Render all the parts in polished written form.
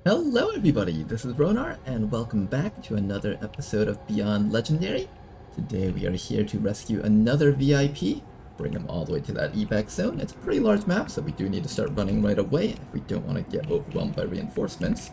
Hello everybody, this is Ronar, and welcome back to another episode of Beyond Legendary. Today we are here to rescue another VIP, bring him all the way to that evac zone. It's a pretty large map, so we do need to start running right away if we don't want to get overwhelmed by reinforcements.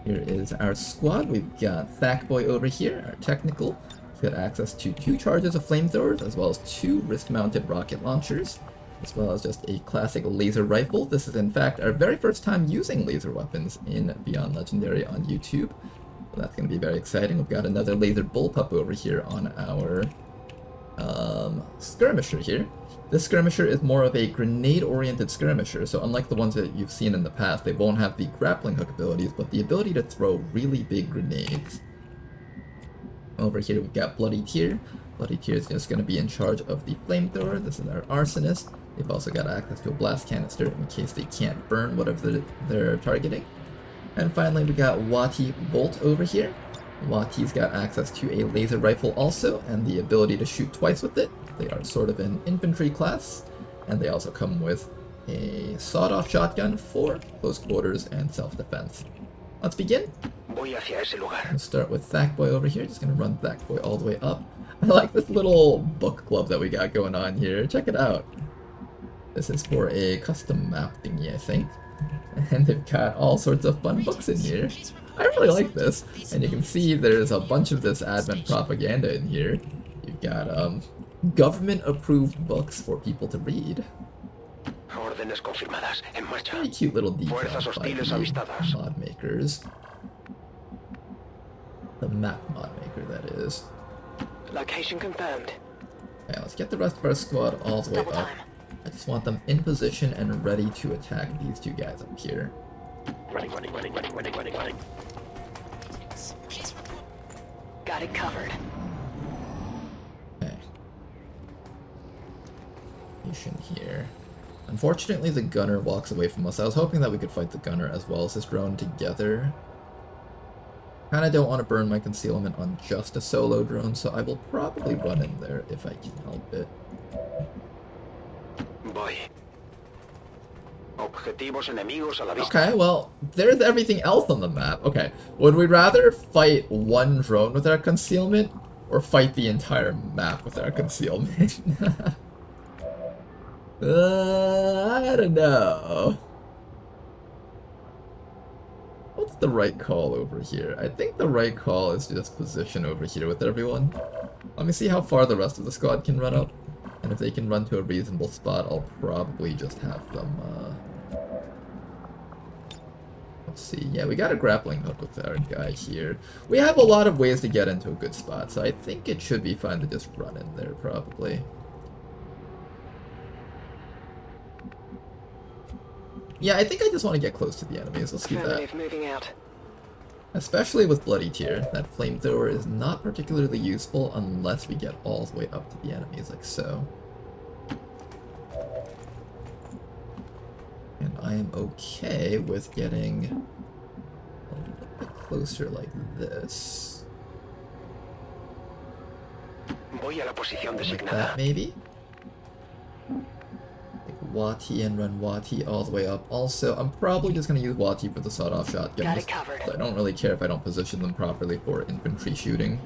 Here is our squad. We've got Thackboy over here, our technical. He's got access to 2 charges of flamethrowers, as well as 2 wrist-mounted rocket launchers, as well as just a classic laser rifle. This is in fact our very first time using laser weapons in Beyond Legendary on YouTube. So that's going to be very exciting. We've got another laser bullpup over here on our skirmisher here. This skirmisher is more of a grenade-oriented skirmisher, so unlike the ones that you've seen in the past, they won't have the grappling hook abilities, but the ability to throw really big grenades. Over here we've got Bloody Tear. Bloody Tear is just going to be in charge of the flamethrower. This is our arsonist. They've also got access to a blast canister in case they can't burn whatever they're targeting. And finally we got Wati Bolt over here. Wati's got access to a laser rifle also, and the ability to shoot twice with it. They are sort of an infantry class, and they also come with a sawed-off shotgun for close quarters and self-defense. Let's begin. We'll start with Thackboy over here. Just gonna run Thackboy all the way up. I like this little book club that we got going on here. Check it out. This is for a custom map thingy, I think. And they've got all sorts of fun books in here. I really like this. And you can see there's a bunch of this Advent propaganda in here. You've got government-approved books for people to read. Very cute little details by the mod makers. The map mod maker, that is. Location confirmed. Okay, let's get the rest of our squad all the way up. I just want them in position and ready to attack these 2 guys up here. Running. Got it covered. Okay. Mission here. Unfortunately, the gunner walks away from us. I was hoping that we could fight the gunner as well as this drone together. Kinda don't want to burn my concealment on just a solo drone, so I will probably run in there if I can help it. Okay, well, there's everything else on the map. Okay, would we rather fight one drone with our concealment, or fight the entire map with our concealment? I don't know. What's the right call over here? I think the right call is just position over here with everyone. Let me see how far the rest of the squad can run up. And if they can run to a reasonable spot, I'll probably just have them, let's see. Yeah, we got a grappling hook with our guy here. We have a lot of ways to get into a good spot, so I think it should be fine to just run in there, probably. Yeah, I think I just want to get close to the enemies. Let's do that. Moving out. Especially with Bloody Tear, that flamethrower is not particularly useful unless we get all the way up to the enemies, like so. And I am okay with getting a little bit closer like this. Like that, maybe? Wati and run Wati all the way up. Also, I'm probably just going to use Wati for the sawed-off shotguns. I don't really care if I don't position them properly for infantry shooting.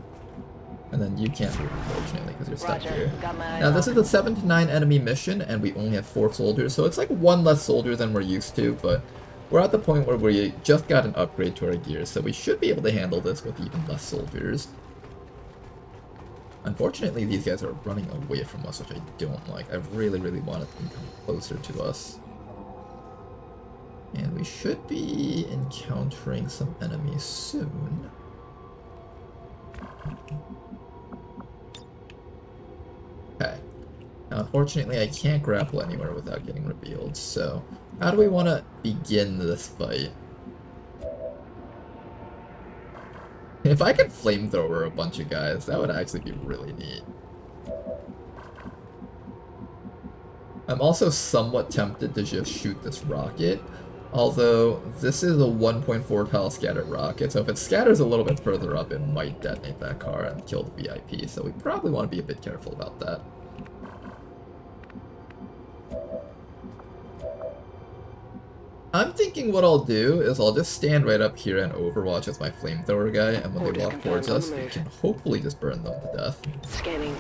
And then you can't move, unfortunately, because you're stuck here. Now, this is a 7 to 9 enemy mission, and we only have 4 soldiers, so it's like 1 less soldier than we're used to, but we're at the point where we just got an upgrade to our gear, so we should be able to handle this with even less soldiers. Unfortunately, these guys are running away from us, which I don't like. I really wanted them to come closer to us. And we should be encountering some enemies soon. Okay. Now, unfortunately, I can't grapple anywhere without getting revealed, so how do we want to begin this fight? If I could flamethrower a bunch of guys, that would actually be really neat. I'm also somewhat tempted to just shoot this rocket, although this is a 1.4 tile scattered rocket, so if it scatters a little bit further up, it might detonate that car and kill the VIP, so we probably want to be a bit careful about that. I'm thinking what I'll do is I'll just stand right up here and overwatch as my flamethrower guy, and when they walk towards us, we can hopefully just burn them to death. Scanning.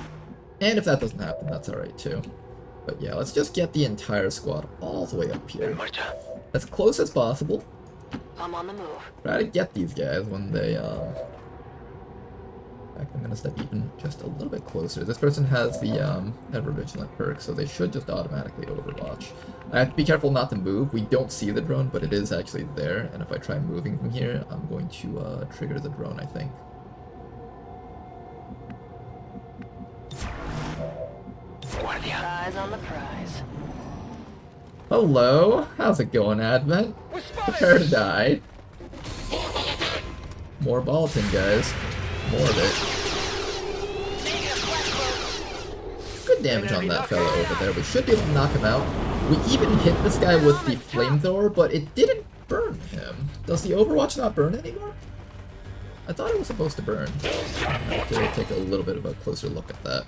And if that doesn't happen, that's alright too. But yeah, let's just get the entire squad all the way up here. As close as possible. I'm on the move. Try to get these guys when they, in fact, I'm gonna step even just a little bit closer. This person has the, Ever Vigilant perk, so they should just automatically overwatch. I have to be careful not to move. We don't see the drone, but it is actually there, and if I try moving from here, I'm going to, trigger the drone, I think. Eyes on the prize. Hello? How's it going, Advent? Prepare to die. More Bolton, guys. More of it. Good damage on that fella over there. We should be able to knock him out. We even hit this guy with the flamethrower, but it didn't burn him. Does the Overwatch not burn anymore? I thought it was supposed to burn. I have to take a little bit of a closer look at that.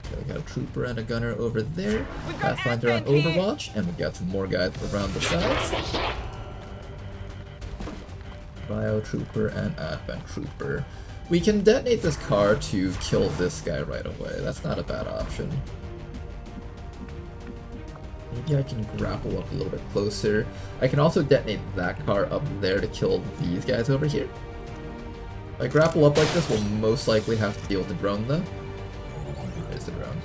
Okay, we got a trooper and a gunner over there. Pathfinder on Overwatch, and we got some more guys around the sides. Bio Trooper and Advent Trooper. We can detonate this car to kill this guy right away. That's not a bad option. Maybe I can grapple up a little bit closer. I can also detonate that car up there to kill these guys over here. If I grapple up like this, we'll most likely have to deal with the drone though. There's the drone.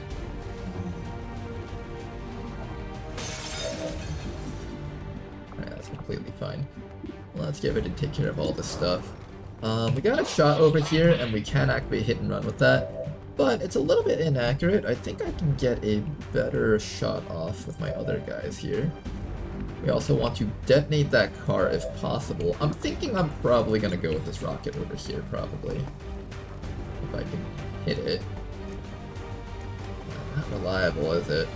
Alright, that's completely fine. Let's get ready to take care of all this stuff. We got a shot over here, and we can activate hit and run with that, but it's a little bit inaccurate. I think I can get a better shot off with my other guys here. We also want to detonate that car if possible. I'm thinking I'm probably going to go with this rocket over here, probably. If I can hit it. Not reliable, is it?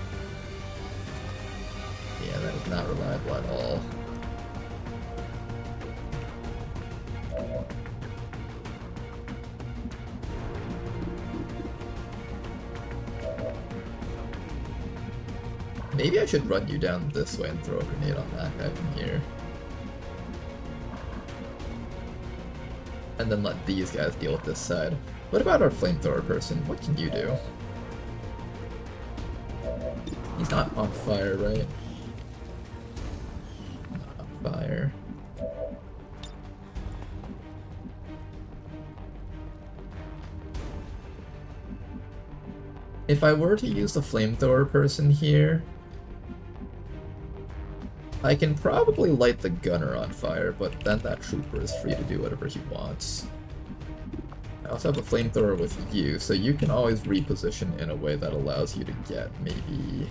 Yeah, that is not reliable at all. Maybe I should run you down this way and throw a grenade on that guy from here. And then let these guys deal with this side. What about our flamethrower person? What can you do? He's not on fire, right? Not on fire. If I were to use the flamethrower person here, I can probably light the gunner on fire, but then that trooper is free to do whatever he wants. I also have a flamethrower with you, so you can always reposition in a way that allows you to get maybe...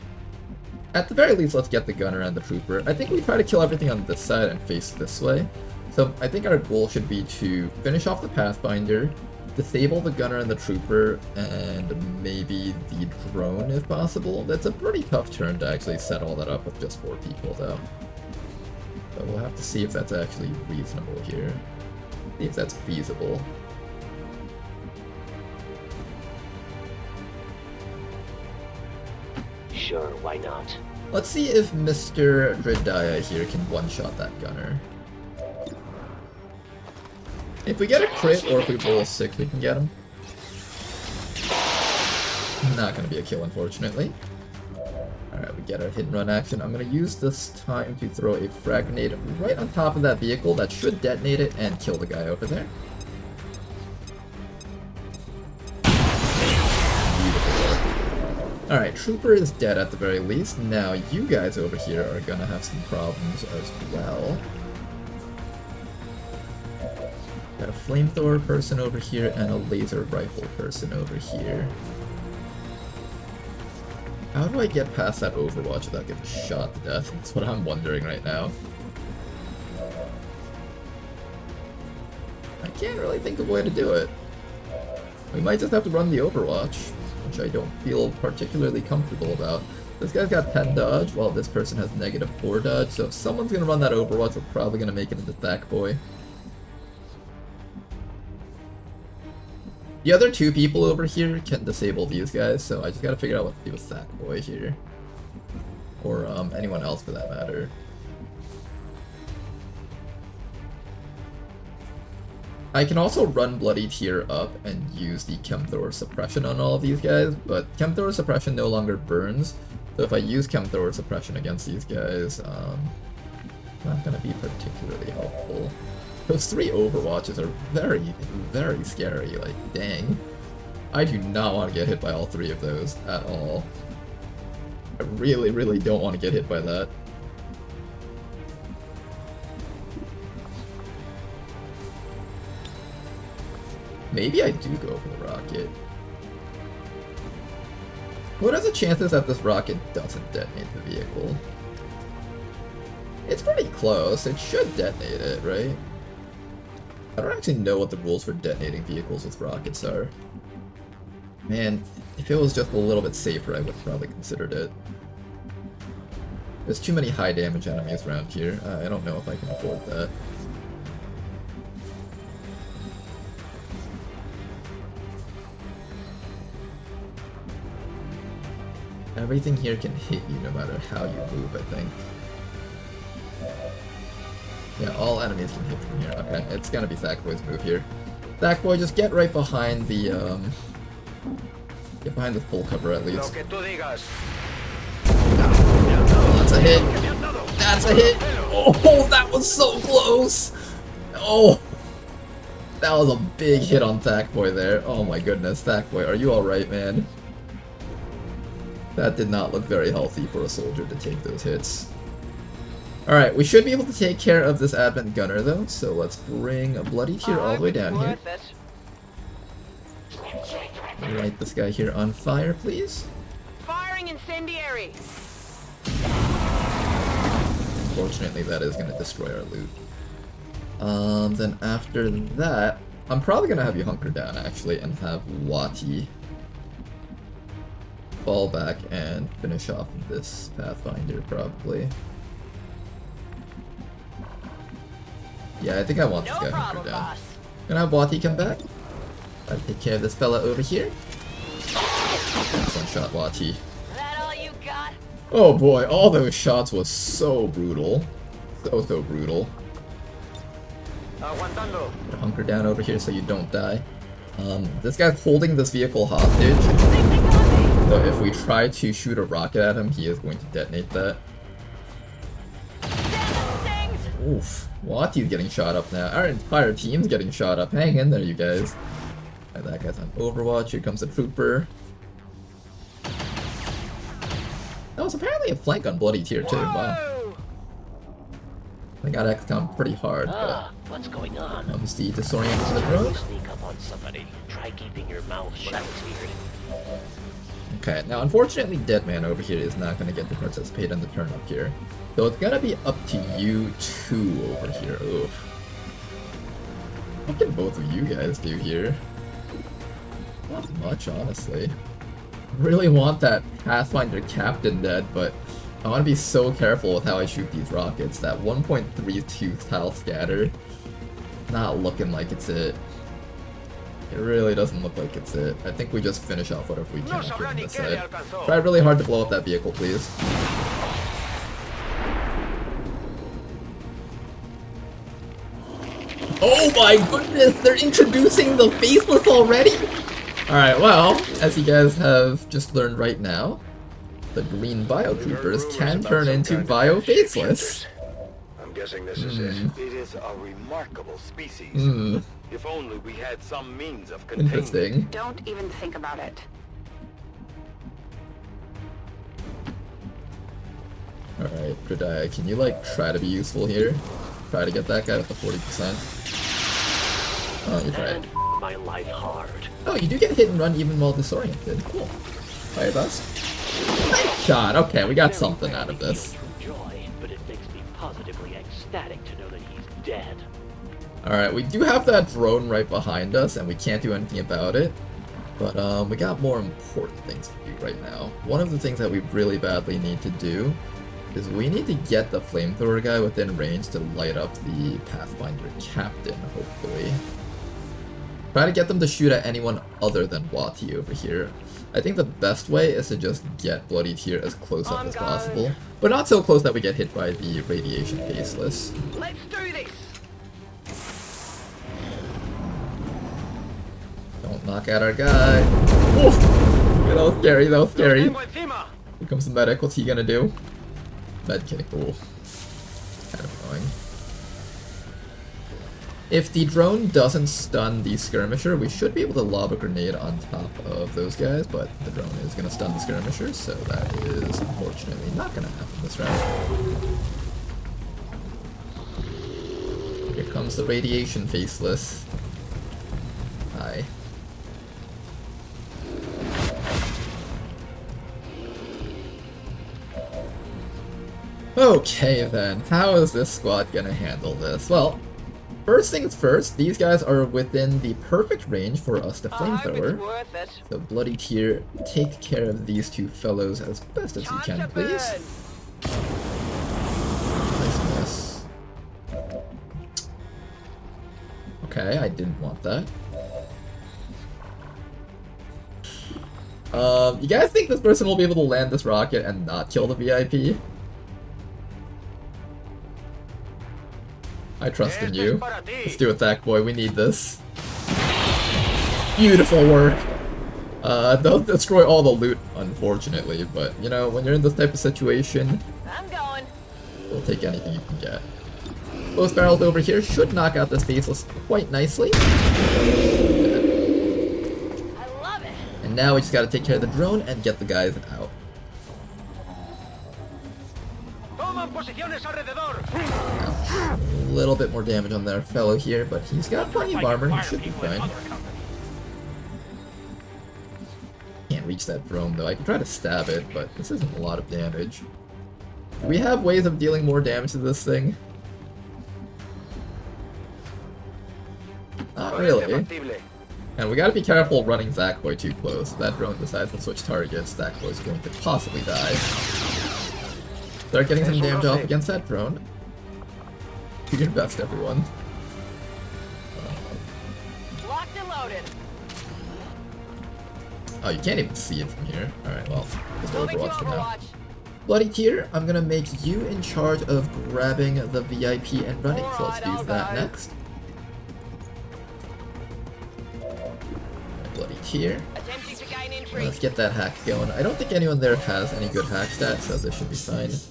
At the very least, let's get the gunner and the trooper. I think we try to kill everything on this side and face this way. So I think our goal should be to finish off the Pathfinder, disable the gunner and the trooper, and maybe the drone if possible. That's a pretty tough turn to actually set all that up with just 4 people though. But we'll have to see if that's actually reasonable here. See if that's feasible. Sure, why not? Let's see if Mr. Dredaya here can one-shot that gunner. If we get a crit, or if we roll a 6, we can get him. Not gonna be a kill, unfortunately. Alright, we get our hit and run action. I'm gonna use this time to throw a frag grenade right on top of that vehicle. That should detonate it and kill the guy over there. Alright, Trooper is dead at the very least. Now you guys over here are gonna have some problems as well. Got a flamethrower person over here and a laser rifle person over here. How do I get past that Overwatch without getting shot to death? That's what I'm wondering right now. I can't really think of a way to do it. We might just have to run the Overwatch, which I don't feel particularly comfortable about. This guy's got 10 dodge, while this person has -4 dodge, so if someone's gonna run that Overwatch, we're probably gonna make it into Thack-Boy. The other 2 people over here can disable these guys, so I just gotta figure out what to do with Thack-Boy here. Or anyone else for that matter. I can also run Bloody Tear up and use the Chemthrower Suppression on all of these guys, but Chemthrower Suppression no longer burns, so if I use Chemthrower Suppression against these guys, not gonna be particularly helpful. Those 3 Overwatches are very, very scary, like, dang. I do not want to get hit by all 3 of those at all. I really, really don't want to get hit by that. Maybe I do go for the rocket. What are the chances that this rocket doesn't detonate the vehicle? It's pretty close. It should detonate it, right? I don't actually know what the rules for detonating vehicles with rockets are. Man, if it was just a little bit safer, I would have probably considered it. There's too many high damage enemies around here. I don't know if I can afford that. Everything here can hit you no matter how you move, I think. Yeah, all enemies can hit from here. Okay, it's gonna be Sackboy's move here. Sackboy, just get right behind the, get behind the full cover at least. That's a hit! That's a hit! Oh, that was so close! Oh! That was a big hit on Sackboy there. Oh my goodness, Sackboy, are you alright, man? That did not look very healthy for a soldier to take those hits. Alright, we should be able to take care of this Advent Gunner though, so let's bring a Bloody Tear all the way down here. Light this guy here on fire, please. Firing incendiary. Unfortunately, that is going to destroy our loot. Then after that, I'm probably going to have you hunker down actually and have Wati fall back and finish off this Pathfinder probably. Yeah, I think I want this guy hunkered down. Boss. Gonna have Wati come back. Gotta take care of this fella over here. Excellent shot, Wati. That all you got? Oh boy, all those shots was so brutal. So brutal. Gotta hunker down over here so you don't die. This guy's holding this vehicle hostage. So if we try to shoot a rocket at him, he is going to detonate that. Oof. Wati's getting shot up now. Our entire team's getting shot up. Hang in there, you guys. Alright, that guy's on Overwatch. Here comes the trooper. That was apparently a flank on Bloody Tear too. Wow. They got XCOM pretty hard, but What's going on? comes the disorient to the drone. Sneak up on somebody. Try keeping your mouth shut. Okay, now unfortunately Deadman over here is not going to get to participate in the turn up here. So it's going to be up to you two over here. Oof. What can both of you guys do here? Not much, honestly. Really want that Pathfinder Captain dead, but I want to be so careful with how I shoot these rockets. That 1.32 tile scatter, not looking like it's it. It really doesn't look like it's it. I think we just finish off whatever we can from this side. Try really hard to blow up that vehicle, please. Oh my goodness, they're introducing the Faceless already? Alright, well, as you guys have just learned right now, the green Biotroopers can turn into Bio-Faceless. I'm guessing this is it. It is a remarkable species. If only we had some means of containing. Interesting. Don't even think about it. Alright, Predaya, can you like try to be useful here? Try to get that guy with the 40%. Oh, you tried. My life hard. Oh, you do get hit and run even while disoriented. Cool. Fire bust. Nice shot. Okay, we got something out of this. Joy, but it makes me positively ecstatic to know that he's dead. Alright, we do have that drone right behind us, and we can't do anything about it. But we got more important things to do right now. One of the things that we really badly need to do is we need to get the flamethrower guy within range to light up the Pathfinder Captain, hopefully. Try to get them to shoot at anyone other than Wati over here. I think the best way is to just get Bloody Tear as close up as possible, but not so close that we get hit by the radiation faceless. Let's do this. Don't knock out our guy. Oof! Yeah, that was scary, that was scary. Here comes the medic, what's he gonna do? Medkit, ooh. Kind of annoying. If the drone doesn't stun the skirmisher, we should be able to lob a grenade on top of those guys, but the drone is going to stun the skirmisher, so that is unfortunately not going to happen this round. Here comes the radiation faceless. Hi. Okay then, how is this squad going to handle this? Well, first things first, these guys are within the perfect range for us to flamethrower. So Bloody Tear, take care of these two fellows as best as you can, please. Nice miss. Okay, I didn't want that. You guys think this person will be able to land this rocket and not kill the VIP? I trust in you. Let's do it, Thack Boy. We need this. Beautiful work. They'll destroy all the loot, unfortunately, but, you know, when you're in this type of situation, I'm going. we'll take anything you can get. Both barrels over here should knock out this faceless quite nicely. I love it. And now we just gotta take care of the drone and get the guys out. A little bit more damage on their fellow here, but he's got plenty of armor, he should be fine. Can't reach that drone though, I can try to stab it, but this isn't a lot of damage. Do we have ways of dealing more damage to this thing? Not really. And we gotta be careful running Zackboy too close. If that drone decides to switch targets, Zackboy's going to possibly die. Start getting some damage off against that drone. Do your best, everyone. Locked and loaded. Oh, you can't even see it from here. Alright, well, just Moving to Overwatch for now. Overwatch. Bloody Tear, I'm gonna make you in charge of grabbing the VIP and running, so let's do that next. Bloody Tear. Attempting to gain entry. Let's get that hack going. I don't think anyone there has any good hack stats, so this should be fine. There's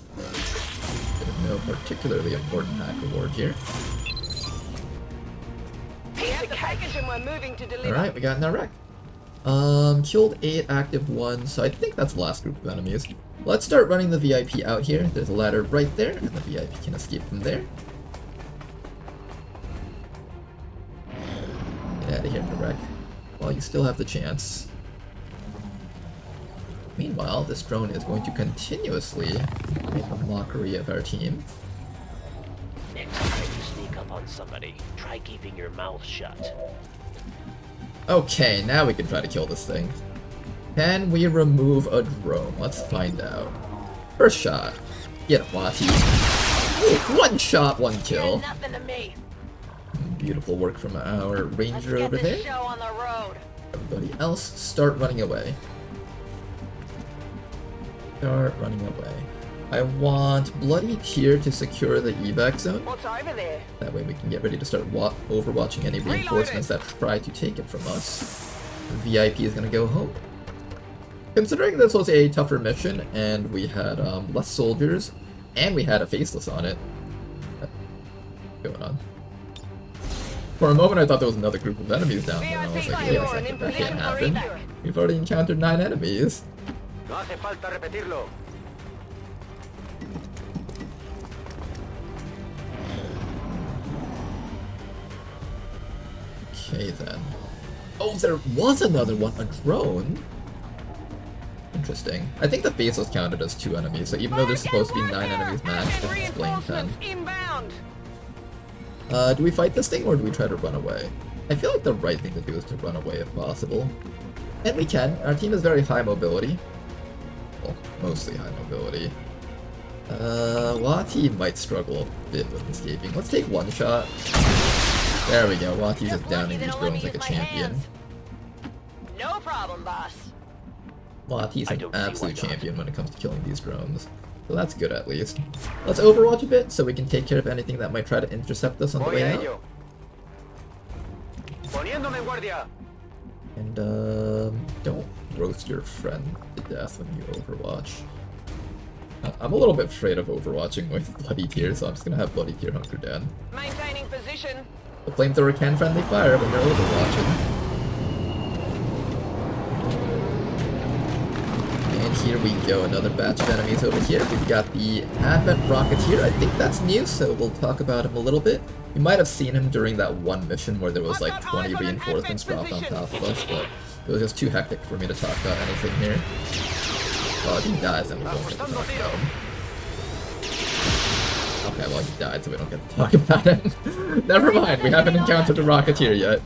no particularly important hack reward here. We have the package and we're moving to deliver. Alright, we got an wreck. Killed 8, active 1, so I think that's the last group of enemies. Let's start running the VIP out here. There's a ladder right there, and the VIP can escape from there. Get out of here, Narek, while you still have the chance. Meanwhile, this drone is going to continuously make a mockery of our team. Next time you sneak up on somebody, try keeping your mouth shut. Okay, now we can try to kill this thing. Can we remove a drone? Let's find out. First shot. Get Wati. Ooh, 1 shot, 1 kill. You're nothing to me. Beautiful work from our ranger Let's over get this there. show on the road. Everybody else, start running away. Start running away. I want Bloody Tear to secure the evac zone. What's over there? That way we can get ready to start overwatching any reinforcements that try to take it from us. The VIP is going to go home. Considering this was a tougher mission, and we had less soldiers, and we had a faceless on it. What's going on? For a moment I thought there was another group of enemies down there, and I was like, wait a second, that can't happen. We've already encountered 9 enemies. No hace falta repetirlo. Okay then. Oh, there was another one, a drone? Interesting. I think the faceless counted as 2 enemies, so even though there's supposed to be 9 enemies max, it's displaying 10. Inbound. Do we fight this thing or do we try to run away? I feel like the right thing to do is to run away if possible. And we can. Our team is very high mobility. Well, mostly high mobility. Wati might struggle a bit with escaping. Let's take 1 shot. There we go. Wati's You're just downing lucky these they don't let me drones like a use my champion. hands. No problem, boss. Wati's I an don't see absolute why not. champion when it comes to killing these drones. So that's good at least. Let's overwatch a bit so we can take care of anything that might try to intercept us on the Voy way a out. ello. Poniéndome en guardia. And don't roast your friend to death when you overwatch. I'm a little bit afraid of overwatching with Bloody Tear, so I'm just gonna have Bloody Tear hunker down. Maintaining position. The flamethrower can friendly fire when you're overwatching. And here we go, another batch of enemies over here. We've got the Advent Rocketeer. I think that's new, so we'll talk about him a little bit. You might have seen him during that one mission where there was like 20 reinforcements dropped on top of us, but it was just too hectic for me to talk about anything here. Well, if he dies, then we won't get to talk about him. Okay, well, he died, so we don't get to talk about him. Never mind, we haven't encountered a Rocketeer yet.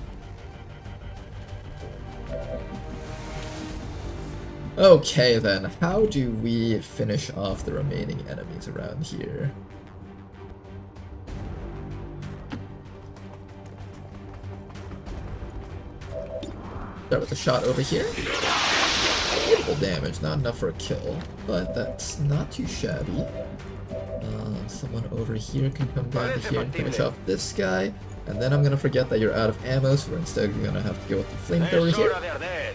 Okay, then, how do we finish off the remaining enemies around here? Start with a shot over here. Beautiful damage, not enough for a kill, but that's not too shabby. Someone over here can come down to here and finish off this guy, and then I'm gonna forget that you're out of ammo, so we're instead gonna have to go with the flamethrower Es here. hora de arder.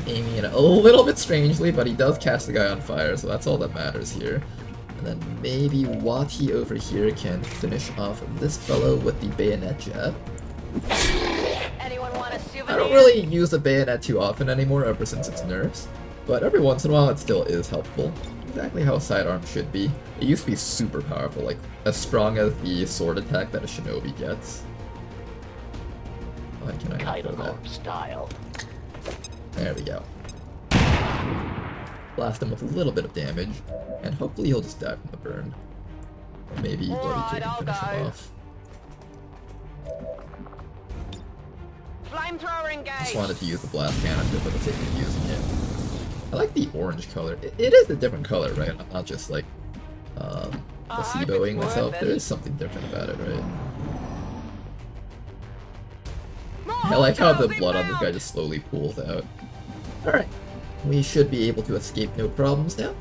Aiming it a little bit strangely, but he does catch the guy on fire, so that's all that matters here. And then maybe Wati over here can finish off this fellow with the bayonet jab. Anyone want a souvenir? I don't really use the bayonet too often anymore ever since its nerfs, but every once in a while it still is helpful. Exactly how a sidearm should be. It used to be super powerful, like as strong as the sword attack that a shinobi gets. Why can I not do that? Tailor style. There we go. Blast him with a little bit of damage, and hopefully he'll just die from the burn. Or maybe Bloody Alright, Tear can I'll finish him go. off. Flamethrower engaged. Just wanted to use the blast canister for the sake of using it. I like the orange color. It is a different color, right? I'm not just like placeboing myself. There is something different about it, right? I like how the blood on this guy just slowly pools out. Alright. We should be able to escape no problems now.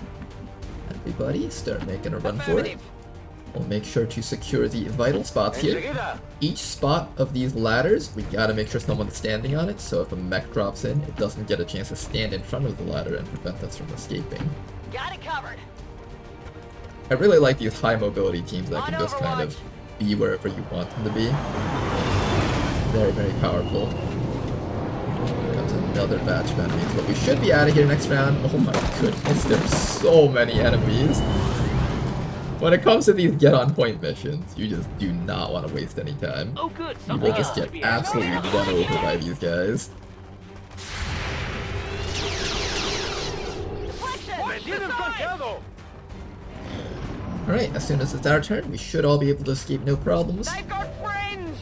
Everybody, start making a run for it. Affirmative. We'll make sure to secure the vital spots here. Enseguida. Each spot of these ladders, we gotta make sure someone's standing on it, so if a mech drops in, it doesn't get a chance to stand in front of the ladder and prevent us from escaping. Got it covered. I really like these high mobility teams that can On just kind of Overwatch. be wherever you want them to be. Very, very powerful. Here comes another batch of enemies, but we should be out of here next round. Oh my goodness, there's so many enemies. When it comes to these get-on-point missions, you just do not want to waste any time. Oh, good. You Something will just else to get be absolutely run over by these guys. Deflection. ¡Me tienen flanqueado! Alright, as soon as it's our turn, we should all be able to escape no problems. They've got friends.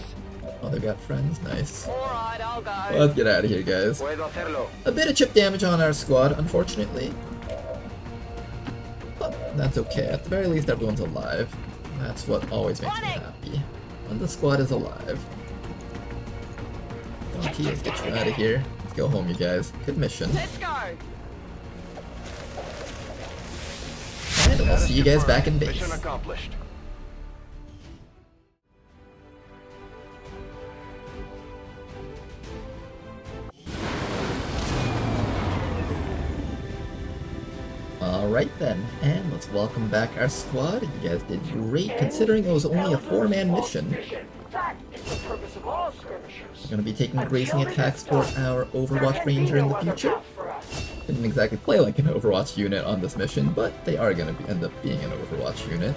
Oh, they've got friends? Nice. Alright, I'll go. Let's get out of here, guys. Puedo hacerlo. A bit of chip damage on our squad, unfortunately. But that's okay. At the very least, everyone's alive. That's what always makes me happy. When the squad is alive. Donkey, let's get you out of here. Let's go home, you guys. Good mission. Let's go. And we'll see you guys back in base. Mission accomplished. Alright then, and let's welcome back our squad. You guys did great considering it was only a 4-man mission. We're going to be taking grazing attacks for our Overwatch Ranger in the future. Didn't exactly play like an Overwatch unit on this mission, but they are going to end up being an Overwatch unit.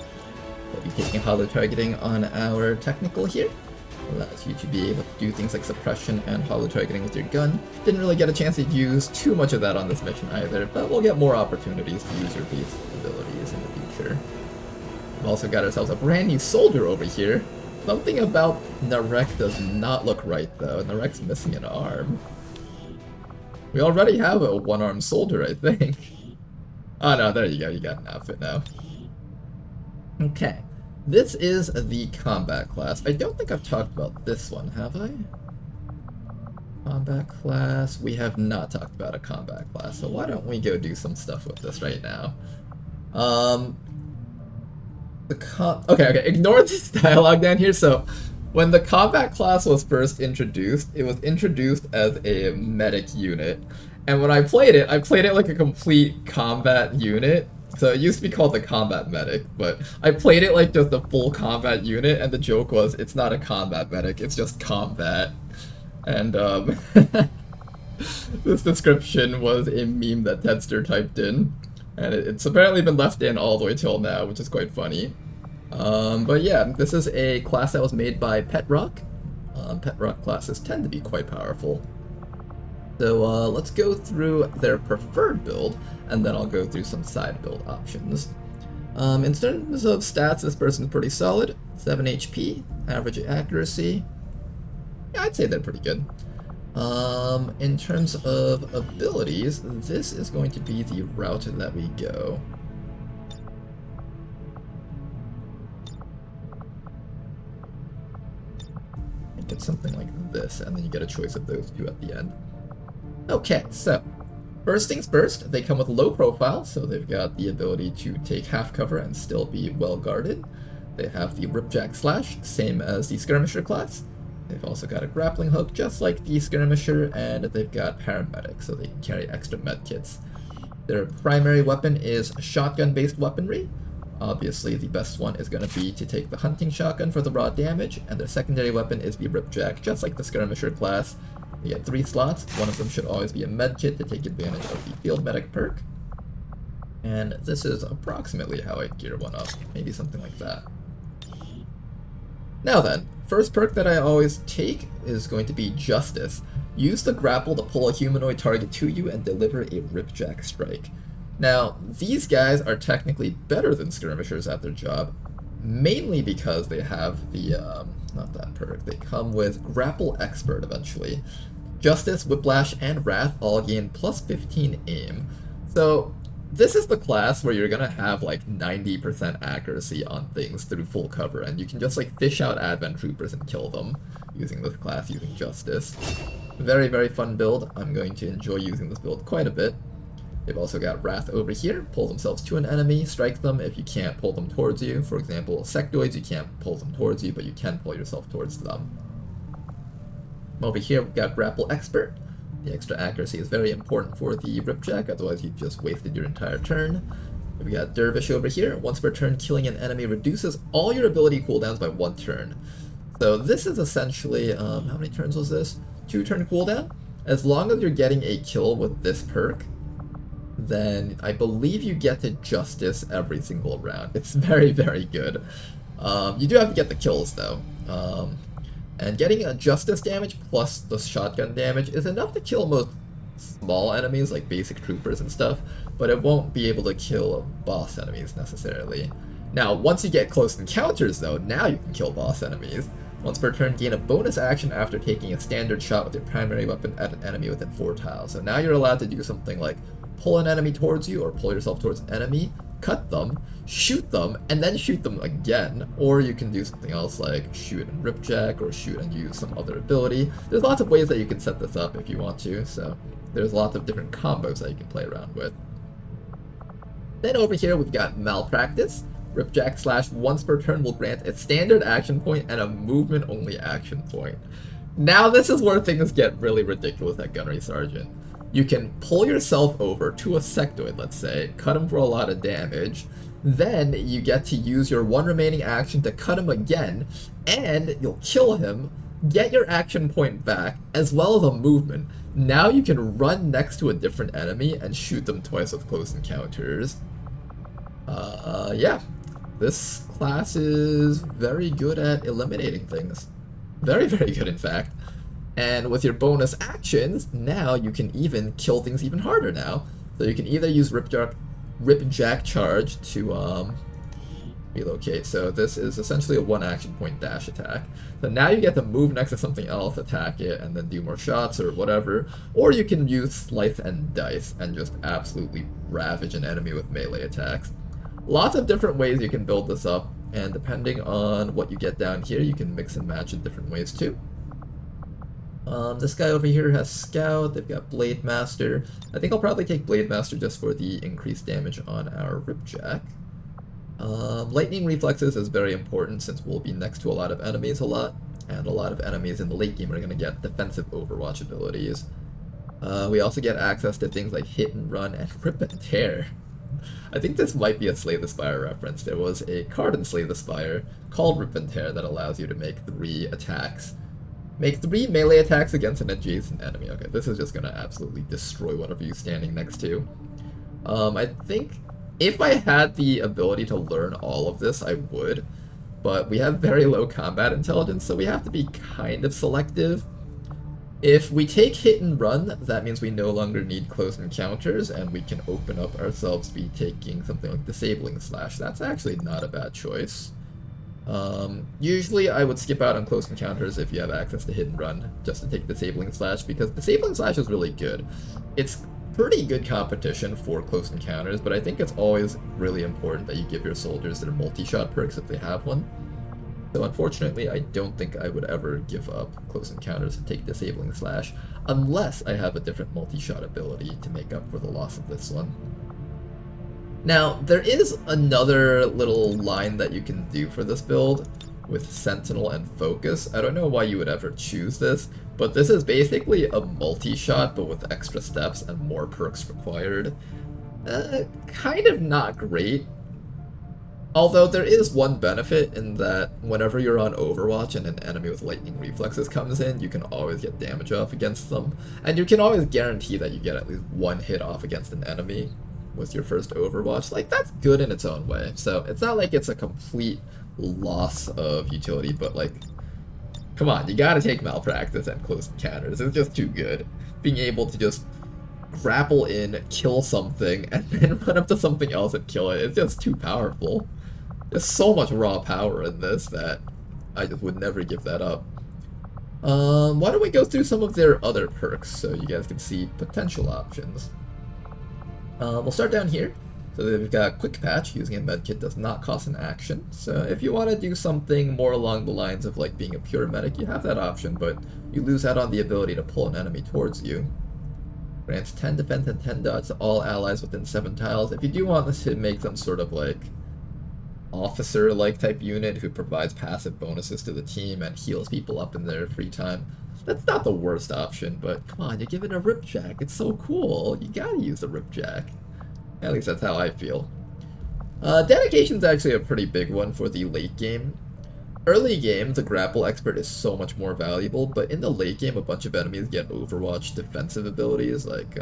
We'll be taking holo targeting on our technical here. Allows you to be able to do things like suppression and holo targeting with your gun. Didn't really get a chance to use too much of that on this mission either, but we'll get more opportunities to use your base abilities in the future. We've also got ourselves a brand new soldier over here. Something about Narek does not look right though. Narek's missing an arm. We already have a one-armed soldier, I think. Oh no, there you go, you got an outfit now. Okay. This is the combat class. I don't think I've talked about this one, have I? Combat class. We have not talked about a combat class, so why don't we go do some stuff with this right now? Okay, ignore this dialogue down here. So, when the combat class was first introduced, it was introduced as a medic unit. And when I played it like a complete combat unit. So it used to be called the combat medic, but I played it like just a full combat unit, and the joke was, it's not a combat medic, it's just combat. And, this description was a meme that Tedster typed in, and it's apparently been left in all the way till now, which is quite funny. But yeah, this is a class that was made by Pet Rock. Pet Rock classes tend to be quite powerful. So let's go through their preferred build, and then I'll go through some side build options. In terms of stats, this person's pretty solid. 7 HP, average accuracy. Yeah, I'd say they're pretty good. In terms of abilities, this is going to be the route that we go. Get something like this, and then you get a choice of those two at the end. Okay, so first things first, they come with low profile, so they've got the ability to take half cover and still be well guarded. They have the Ripjack Slash, same as the Skirmisher class. They've also got a grappling hook, just like the Skirmisher, and they've got Paramedic, so they can carry extra medkits. Their primary weapon is shotgun-based weaponry. Obviously, the best one is going to be to take the hunting shotgun for the raw damage, and their secondary weapon is the Ripjack, just like the Skirmisher class. You get 3 slots, one of them should always be a medkit to take advantage of the field medic perk. And this is approximately how I gear one up, maybe something like that. Now then, first perk that I always take is going to be Justice. Use the grapple to pull a humanoid target to you and deliver a Ripjack strike. Now, these guys are technically better than Skirmishers at their job, mainly because they have the, not that perk, they come with Grapple Expert eventually. Justice, Whiplash, and Wrath all gain plus 15 aim. So, this is the class where you're gonna have like 90% accuracy on things through full cover, and you can just like fish out Advent Troopers and kill them using this class, using Justice. Very, very fun build. I'm going to enjoy using this build quite a bit. They've also got Wrath over here, pull themselves to an enemy, strike them if you can't pull them towards you. For example, Sectoids, you can't pull them towards you, but you can pull yourself towards them. Over here, we've got Grapple Expert. The extra accuracy is very important for the Ripjack, otherwise you've just wasted your entire turn. We've got Dervish over here. Once per turn, killing an enemy reduces all your ability cooldowns by 1 turn. So this is essentially, how many turns was this? 2-turn cooldown? As long as you're getting a kill with this perk, then I believe you get to Justice every single round. It's very, very good. You do have to get the kills though. And getting a Justice damage plus the shotgun damage is enough to kill most small enemies like basic troopers and stuff, but it won't be able to kill boss enemies necessarily. Now, once you get close encounters though, now you can kill boss enemies. Once per turn, gain a bonus action after taking a standard shot with your primary weapon at an enemy within 4 tiles. So now you're allowed to do something like pull an enemy towards you, or pull yourself towards an enemy, cut them, shoot them, and then shoot them again. Or you can do something else like shoot and Ripjack, or shoot and use some other ability. There's lots of ways that you can set this up if you want to, so there's lots of different combos that you can play around with. Then over here we've got Malpractice. Ripjack Slash once per turn will grant a standard action point and a movement only action point. Now this is where things get really ridiculous at Gunnery Sergeant. You can pull yourself over to a sectoid, let's say, cut him for a lot of damage, then you get to use your 1 remaining action to cut him again, and you'll kill him, get your action point back, as well as a movement. Now you can run next to a different enemy and shoot them twice with close encounters. Yeah. This class is very good at eliminating things. Very, very good, in fact. And with your bonus actions, now you can even kill things even harder now. So you can either use Ripjack Charge to relocate. So this is essentially a 1 action point dash attack. So now you get to move next to something else, attack it, and then do more shots or whatever. Or you can use Slice and Dice and just absolutely ravage an enemy with melee attacks. Lots of different ways you can build this up, And depending on what you get down here, you can mix and match in different ways too. This guy over here has Scout, they've got Blade Master. I think I'll probably take Blade Master just for the increased damage on our Ripjack. Lightning Reflexes is very important since we'll be next to a lot of enemies a lot, and a lot of enemies in the late game are going to get defensive Overwatch abilities. We also get access to things like Hit and Run and Rip and Tear. I think this might be a Slay the Spire reference. There was a card in Slay the Spire called Rip and Tear that allows you to make 3 attacks. Make 3 melee attacks against an adjacent enemy. Okay, this is just gonna absolutely destroy whatever you're standing next to. I think if I had the ability to learn all of this, I would. But we have very low combat intelligence, so we have to be kind of selective. If we take Hit and Run, that means we no longer need close encounters, and we can open up ourselves to be taking something like Disabling Slash. That's actually not a bad choice. Usually I would skip out on close encounters if you have access to Hit and Run, just to take Disabling Slash, because Disabling Slash is really good. It's pretty good competition for close encounters, but I think it's always really important that you give your soldiers their multi-shot perks if they have one. So unfortunately, I don't think I would ever give up close encounters to take Disabling Slash, unless I have a different multi-shot ability to make up for the loss of this one. Now, there is another little line that you can do for this build with Sentinel and Focus. I don't know why you would ever choose this, but this is basically a multi-shot but with extra steps and more perks required. Kind of not great. Although there is one benefit in that whenever you're on Overwatch and an enemy with lightning reflexes comes in, you can always get damage off against them. And you can always guarantee that you get at least 1 hit off against an enemy with your first Overwatch. Like, that's good in its own way. So it's not like it's a complete loss of utility, but like, come on, you gotta take Malpractice and close encounters. It's just too good. Being able to just grapple in, kill something, and then run up to something else and kill it, it's just too powerful. There's so much raw power in this that I just would never give that up. Why don't we go through some of their other perks so you guys can see potential options. We'll start down here. So we've got Quick Patch. Using a medkit does not cost an action. So if you want to do something more along the lines of like being a pure medic, you have that option, but you lose out on the ability to pull an enemy towards you. Grants 10 defense and 10 dodge to all allies within 7 tiles. If you do want this to make them sort of like officer-like type unit who provides passive bonuses to the team and heals people up in their free time, that's not the worst option, but come on, you're giving a Ripjack. It's so cool. You gotta use the Ripjack. At least that's how I feel. Dedication's actually a pretty big one for the late game. Early game, the Grapple Expert is so much more valuable, but in the late game, a bunch of enemies get Overwatch defensive abilities, like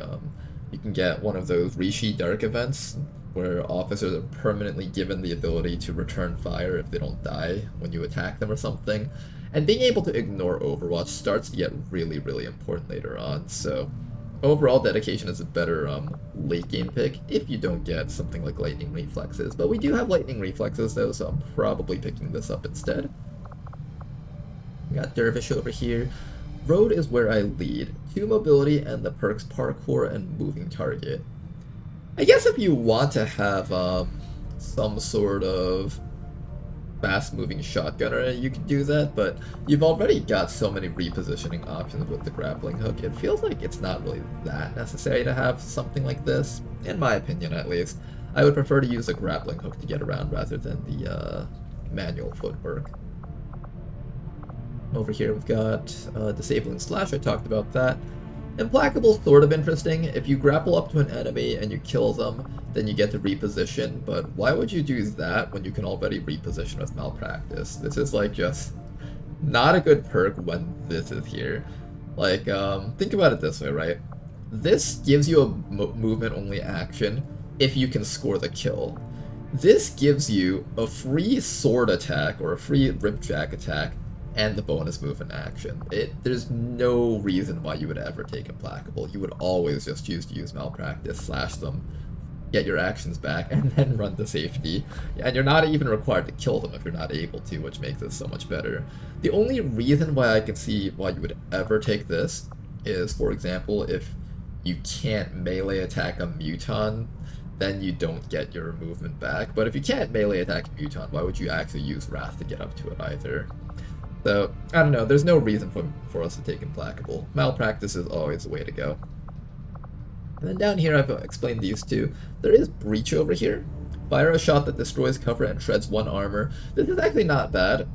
you can get one of those Reshi Dark events, where officers are permanently given the ability to return fire if they don't die when you attack them or something. And being able to ignore Overwatch starts to get really, really important later on, so overall Dedication is a better late game pick if you don't get something like Lightning Reflexes. But we do have Lightning Reflexes though, so I'm probably picking this up instead. We got Dervish over here. Road is where I lead. 2 mobility and the perks Parkour and Moving Target. I guess if you want to have some sort of fast-moving shotgunner, you can do that, but you've already got so many repositioning options with the grappling hook. It feels like it's not really that necessary to have something like this, in my opinion at least. I would prefer to use a grappling hook to get around rather than the manual footwork. Over here we've got Disabling Slash, I talked about that. Implacable's sort of interesting. If you grapple up to an enemy and you kill them, then you get to reposition, but why would you do that when you can already reposition with Malpractice? This is like just not a good perk when this is here. Like, think about it this way, right? This gives you a movement only action if you can score the kill. This gives you a free sword attack or a free Ripjack attack and the bonus move in action. There's no reason why you would ever take Implacable. You would always just choose to use Malpractice, slash them, get your actions back, and then run to safety. And you're not even required to kill them if you're not able to, which makes it so much better. The only reason why I can see why you would ever take this is, for example, if you can't melee attack a Muton, then you don't get your movement back. But if you can't melee attack a Muton, why would you actually use Wrath to get up to it either? So, I don't know, there's no reason for us to take Implacable. Malpractice is always the way to go. And then down here I've explained these two. There is Breach over here. Fire a shot that destroys cover and shreds 1 armor. This is actually not bad.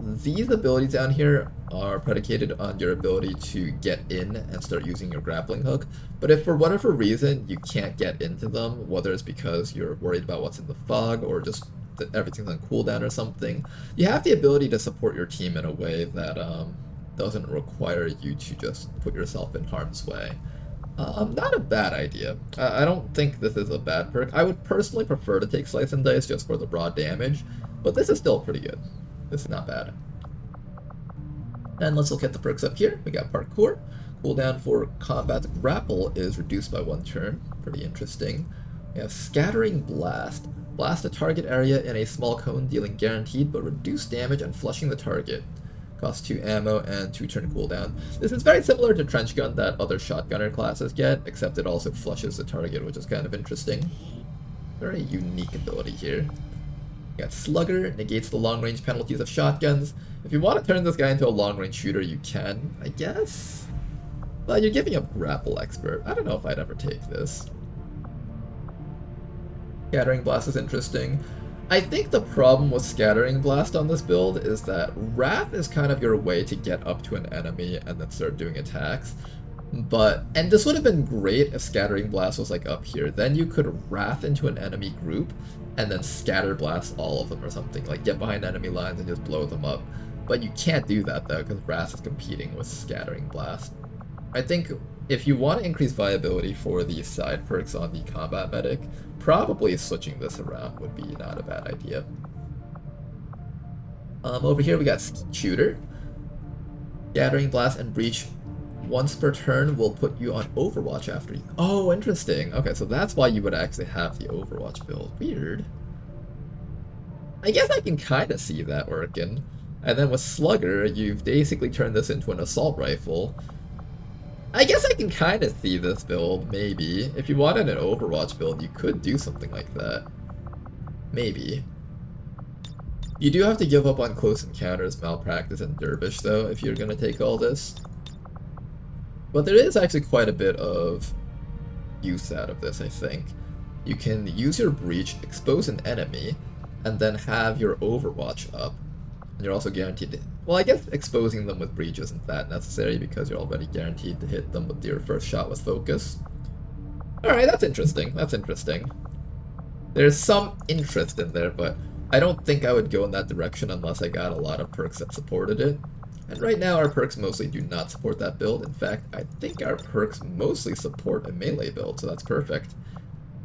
These abilities down here are predicated on your ability to get in and start using your grappling hook. But if for whatever reason you can't get into them, whether it's because you're worried about what's in the fog or just that everything's on cooldown or something, you have the ability to support your team in a way that doesn't require you to just put yourself in harm's way. Not a bad idea. I don't think this is a bad perk. I would personally prefer to take Slice and Dice just for the raw damage, but this is still pretty good. This is not bad. And let's look at the perks up here. We got Parkour. Cooldown for combat grapple is reduced by 1 turn. Pretty interesting. We have Scattering Blast. Blast a target area in a small cone, dealing guaranteed but reduced damage and flushing the target. Costs 2 ammo and 2 turn cooldown. This is very similar to Trench Gun that other shotgunner classes get, except it also flushes the target, which is kind of interesting. Very unique ability here. We got Slugger, negates the long-range penalties of shotguns. If you want to turn this guy into a long-range shooter, you can, I guess. But you're giving up Grapple Expert. I don't know if I'd ever take this. Scattering Blast is interesting. I think the problem with Scattering Blast on this build is that Wrath is kind of your way to get up to an enemy and then start doing attacks. And this would have been great if Scattering Blast was like up here. Then you could Wrath into an enemy group and then Scatter Blast all of them or something. Like get behind enemy lines and just blow them up. But you can't do that though because Wrath is competing with Scattering Blast. I think if you want to increase viability for the side perks on the Combat Medic, probably switching this around would be not a bad idea. Over here we got Shooter. Scattering Blast and Breach once per turn will put you on Overwatch after you. Oh, interesting. Okay, so that's why you would actually have the Overwatch build. Weird. I guess I can kind of see that working. And then with Slugger, you've basically turned this into an assault rifle. I guess I can kind of see this build, maybe. If you wanted an Overwatch build, you could do something like that. Maybe. You do have to give up on Close Encounters, Malpractice, and Dervish, though, if you're going to take all this. But there is actually quite a bit of use out of this, I think. You can use your Breach, expose an enemy, and then have your Overwatch up. And you're also guaranteed to... Well, I guess exposing them with Breach isn't that necessary because you're already guaranteed to hit them with your first shot with Focus. Alright, that's interesting. That's interesting. There's some interest in there, but I don't think I would go in that direction unless I got a lot of perks that supported it. And right now our perks mostly do not support that build. In fact, I think our perks mostly support a melee build, so that's perfect.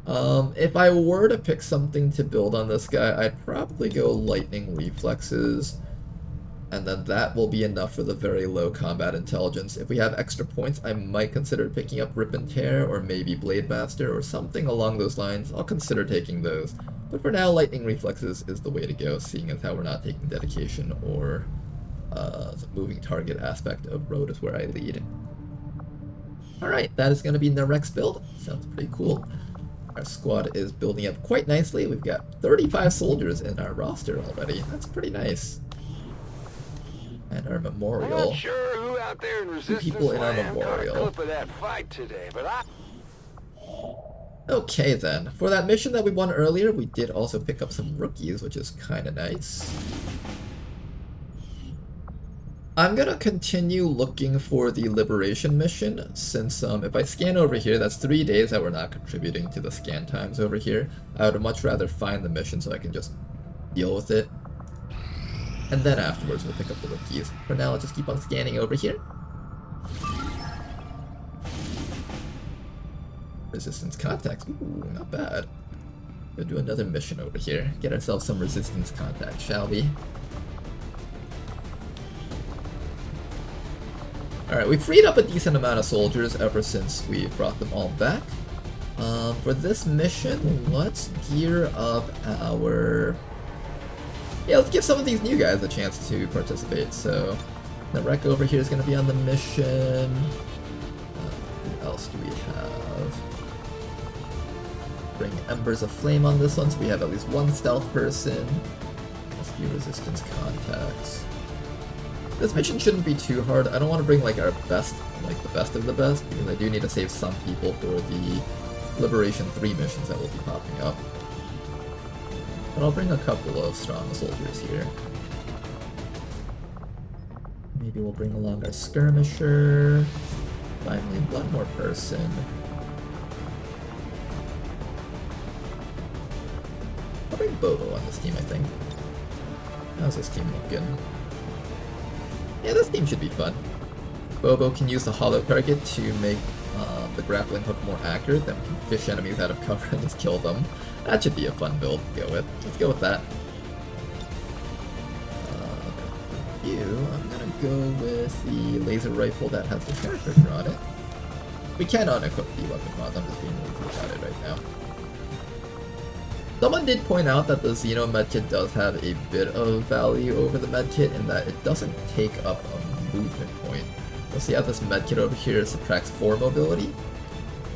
If I were to pick something to build on this guy, I'd probably go Lightning Reflexes, and then that will be enough for the very low combat intelligence. If we have extra points, I might consider picking up Rip and Tear, or maybe Blade Master, or something along those lines. I'll consider taking those. But for now, Lightning Reflexes is the way to go, seeing as how we're not taking Dedication or the moving target aspect of Road is where I lead. Alright, that is going to be Narek's build. Sounds pretty cool. Our squad is building up quite nicely. We've got 35 soldiers in our roster already. That's pretty nice. And our memorial. I'm not sure who out there in Resistance people in our land got a memorial. clip of that fight today, but Okay then, for that mission that we won earlier, we did also pick up some rookies, which is kind of nice. I'm gonna continue looking for the Liberation mission, since if I scan over here, that's 3 days that we're not contributing to the scan times over here. I would much rather find the mission so I can just deal with it. And then afterwards we'll pick up the rookies. For now, let's just keep on scanning over here. Resistance contacts, ooh, not bad. We'll do another mission over here. Get ourselves some resistance contacts, shall we? Alright, we've freed up a decent amount of soldiers ever since we've brought them all back. For this mission, let's gear up our... Yeah, let's give some of these new guys a chance to participate. So, Narek over here is going to be on the mission. Who else do we have? bring Embers of Flame on this one, so we have at least one stealth person. Rescue resistance contacts. This mission shouldn't be too hard. I don't want to bring like our best, like the best of the best, because I do need to save some people for the Liberation 3 missions that will be popping up. But I'll bring a couple of strong soldiers here. Maybe we'll bring along our skirmisher. Finally, one more person. I'll bring Bobo on this team, I think. How's this team looking? Yeah, this team should be fun. Bobo can use the hollow target to make the grappling hook more accurate, then we can fish enemies out of cover and just kill them. That should be a fun build to go with. Let's go with that. I'm gonna go with the laser rifle that has the sheriff trigger on it. We can unequip the weapon mods, I'm just being lazy about it right now. Someone did point out that the Xeno medkit does have a bit of value over the medkit in that it doesn't take up a movement point. You'll see how this medkit over here subtracts 4 mobility,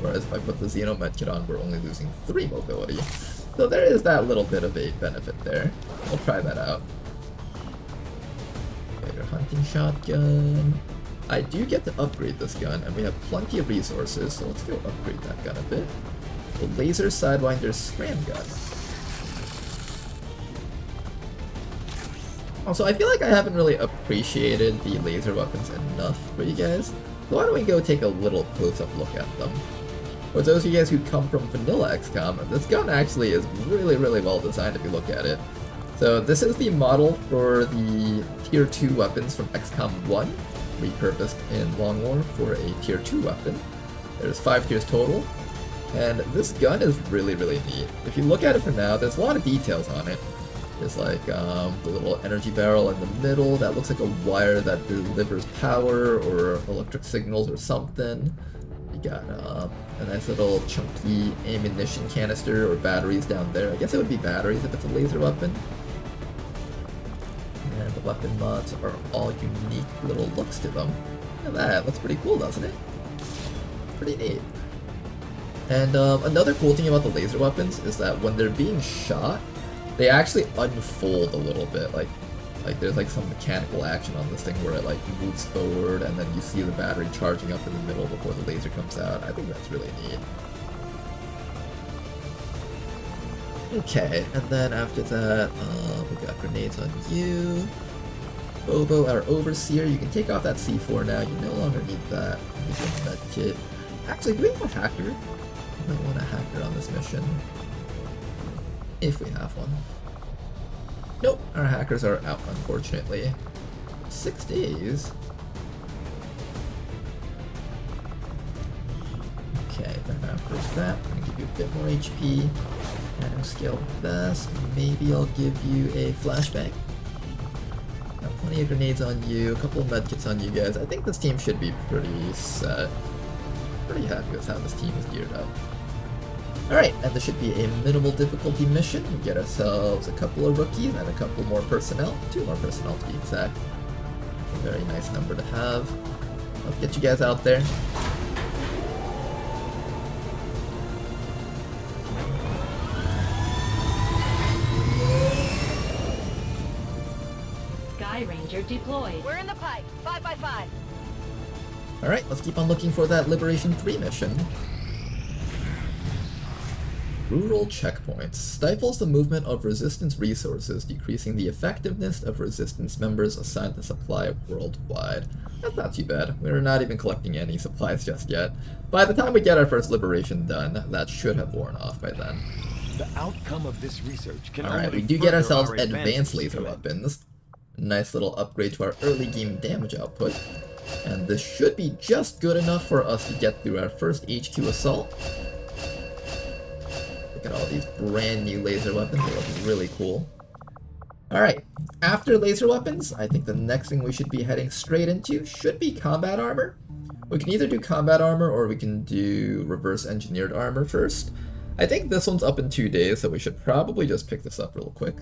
whereas if I put the Xeno medkit on, we're only losing 3 mobility. So there is that little bit of a benefit there. We'll try that out. Okay, your hunting shotgun. I do get to upgrade this gun, and we have plenty of resources, so let's go upgrade that gun a bit. The laser sidewinder scram gun. Also, I feel like I haven't really appreciated the laser weapons enough for you guys, so why don't we go take a little close-up look at them. For those of you guys who come from vanilla XCOM, this gun actually is really, really well designed if you look at it. So this is the model for the Tier 2 weapons from XCOM 1, repurposed in Long War for a Tier 2 weapon. There's 5 tiers total, and this gun is really, really neat. If you look at it for now, there's a lot of details on it. There's like the little energy barrel in the middle that looks like a wire that delivers power or electric signals or something. You got a nice little chunky ammunition canister or batteries down there. I guess it would be batteries if it's a laser weapon. And the weapon mods are all unique little looks to them. Look at that, looks pretty cool, doesn't it? Pretty neat. And another cool thing about the laser weapons is that when they're being shot, they actually unfold a little bit, like there's like some mechanical action on this thing where it like moves forward and then you see the battery charging up in the middle before the laser comes out. I think that's really neat. Okay, and then after that, we got grenades on you. Bobo, our overseer, you can take off that C4 now, you no longer need that. Use your med kit. Actually, do we have a hacker? I might want a hacker on this mission. If we have one. Nope, our hackers are out, unfortunately. 6 days. Okay, then after that, I'm gonna give you a bit more HP. Nanoscale vest. Maybe I'll give you a flashbang. Got plenty of grenades on you, a couple of medkits on you guys. I think this team should be pretty set. Pretty happy with how this team is geared up. Alright, and this should be a minimal difficulty mission. We get ourselves a couple of rookies and a couple more personnel. 2 more personnel to be exact. A very nice number to have. Let's get you guys out there. Sky Ranger deployed. We're in the pipe. 5x5. Alright, let's keep on looking for that Liberation 3 mission. Rural checkpoints. Stifles the movement of resistance resources, decreasing the effectiveness of resistance members assigned to supply worldwide. That's not too bad. We're not even collecting any supplies just yet. By the time we get our first liberation done, that should have worn off by then. The outcome of this research can Alright, only we do get further ourselves our advanced advances, laser Commander. weapons. Nice little upgrade to our early game damage output. And this should be just good enough for us to get through our first HQ assault. Look at all these brand new laser weapons, they look really cool. Alright, after laser weapons, I think the next thing we should be heading straight into should be combat armor. We can either do combat armor or we can do reverse engineered armor first. I think this one's up in 2 days, so we should probably just pick this up real quick.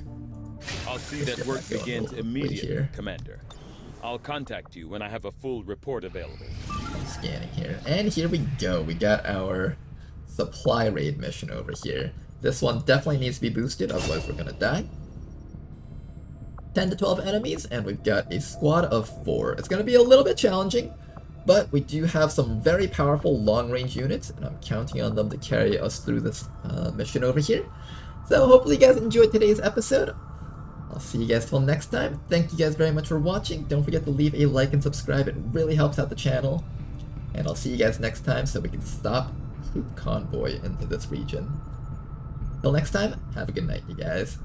I'll see Let's that get work that going begins real quickly immediately, here. Commander. I'll contact you when I have a full report available. I'm scanning here. And here we go. We got our supply raid mission over here. This one definitely needs to be boosted, otherwise we're gonna die. 10 to 12 enemies, and we've got a squad of 4. It's gonna be a little bit challenging, but we do have some very powerful long-range units, and I'm counting on them to carry us through this mission over here. So hopefully you guys enjoyed today's episode. I'll see you guys till next time. Thank you guys very much for watching. Don't forget to leave a like and subscribe. It really helps out the channel. And I'll see you guys next time so we can stop troop convoy into this region. Till next time, have a good night, you guys.